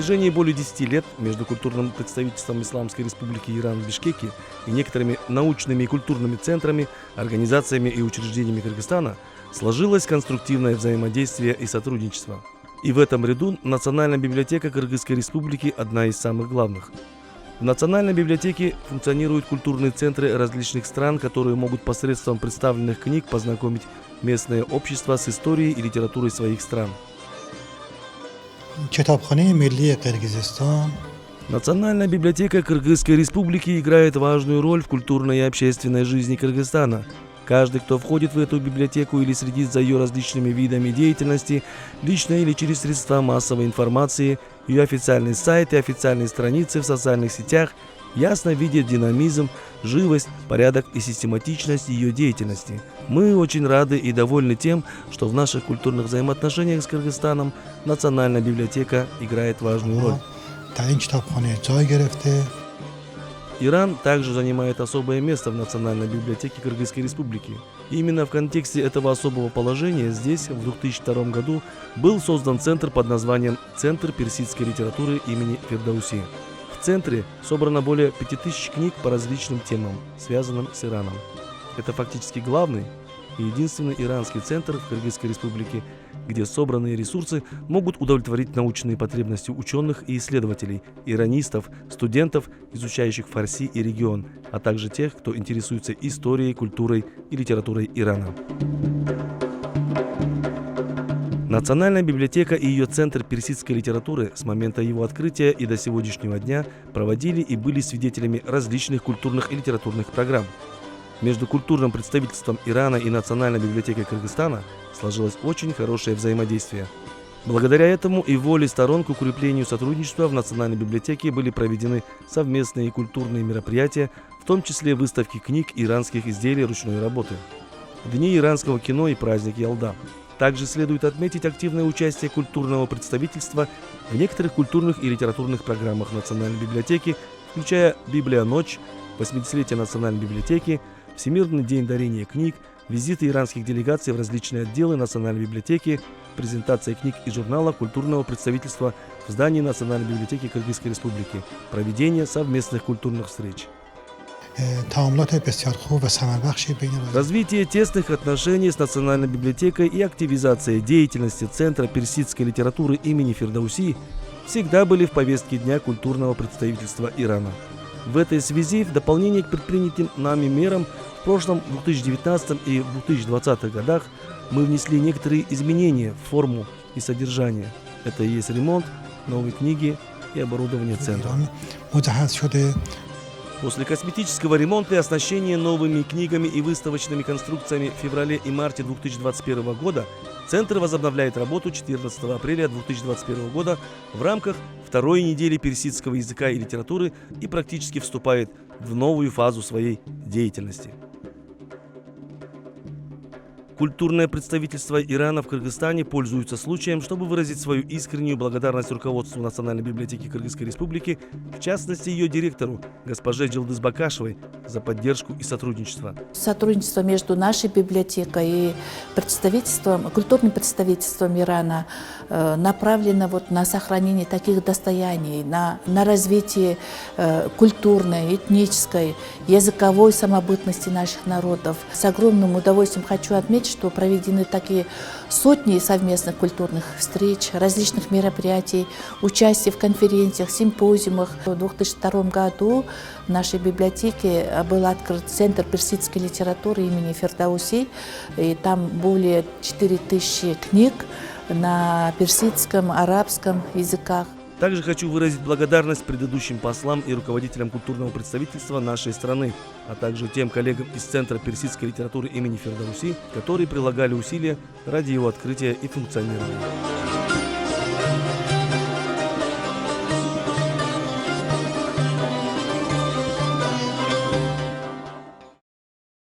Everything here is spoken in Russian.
протяжении более 10 лет между культурным представительством Исламской Республики Иран в Бишкеке и некоторыми научными и культурными центрами, организациями и учреждениями Кыргызстана сложилось конструктивное взаимодействие и сотрудничество. И в этом ряду Национальная библиотека Кыргызской Республики одна из самых главных. В Национальной библиотеке функционируют культурные центры различных стран, которые могут посредством представленных книг познакомить местное общество с историей и литературой своих стран. Национальная библиотека Кыргызской Республики играет важную роль в культурной и общественной жизни Кыргызстана. Каждый, кто входит в эту библиотеку или следит за ее различными видами деятельности, лично или через средства массовой информации, ее официальный сайт и официальные страницы в социальных сетях, ясно видит динамизм, живость, порядок и систематичность ее деятельности. Мы очень рады и довольны тем, что в наших культурных взаимоотношениях с Кыргызстаном Национальная библиотека играет важную роль. Иран также занимает особое место в Национальной библиотеке Кыргызской Республики. И именно в контексте этого особого положения здесь в 2002 году был создан центр под названием «Центр персидской литературы имени Фирдауси». В центре собрано более 5000 книг по различным темам, связанным с Ираном. Это фактически главный и единственный иранский центр в Кыргызской Республике, где собранные ресурсы могут удовлетворить научные потребности ученых и исследователей, иранистов, студентов, изучающих фарси и регион, а также тех, кто интересуется историей, культурой и литературой Ирана. Национальная библиотека и ее Центр персидской литературы с момента его открытия и до сегодняшнего дня проводили и были свидетелями различных культурных и литературных программ. Между культурным представительством Ирана и Национальной библиотекой Кыргызстана сложилось очень хорошее взаимодействие. Благодаря этому и воле сторон к укреплению сотрудничества в Национальной библиотеке были проведены совместные культурные мероприятия, в том числе выставки книг и иранских изделий ручной работы, Дни иранского кино и праздник Ялда. Также следует отметить активное участие культурного представительства в некоторых культурных и литературных программах Национальной библиотеки, включая «Библия-ночь», 80-летие Национальной библиотеки, Всемирный день дарения книг, визиты иранских делегаций в различные отделы Национальной библиотеки, презентация книг и журналов культурного представительства в здании Национальной библиотеки Кыргызской Республики, проведение совместных культурных встреч. Развитие тесных отношений с Национальной библиотекой и активизация деятельности Центра персидской литературы имени Фирдауси всегда были в повестке дня культурного представительства Ирана. В этой связи, в дополнение к предпринятым нами мерам, в прошлом 2019 и 2020 годах мы внесли некоторые изменения в форму и содержание. Это и есть ремонт, новые книги и оборудование центра. После косметического ремонта и оснащения новыми книгами и выставочными конструкциями в феврале и марте 2021 года Центр возобновляет работу 14 апреля 2021 года в рамках второй недели персидского языка и литературы и практически вступает в новую фазу своей деятельности. Культурное представительство Ирана в Кыргызстане пользуется случаем, чтобы выразить свою искреннюю благодарность руководству Национальной библиотеки Кыргызской Республики, в частности ее директору, госпоже Джилдыз Бакашевой, за поддержку и сотрудничество. Сотрудничество между нашей библиотекой и культурным представительством Ирана направлено на сохранение таких достояний, на развитие культурной, этнической, языковой самобытности наших народов. С огромным удовольствием хочу отметить, что проведены такие сотни совместных культурных встреч, различных мероприятий, участие в конференциях, симпозиумах. В 2002 году в нашей библиотеке был открыт Центр персидской литературы имени Фирдауси, и там более 4000 книг на персидском, арабском языках. Также хочу выразить благодарность предыдущим послам и руководителям культурного представительства нашей страны, а также тем коллегам из Центра персидской литературы имени Фирдауси, которые прилагали усилия ради его открытия и функционирования.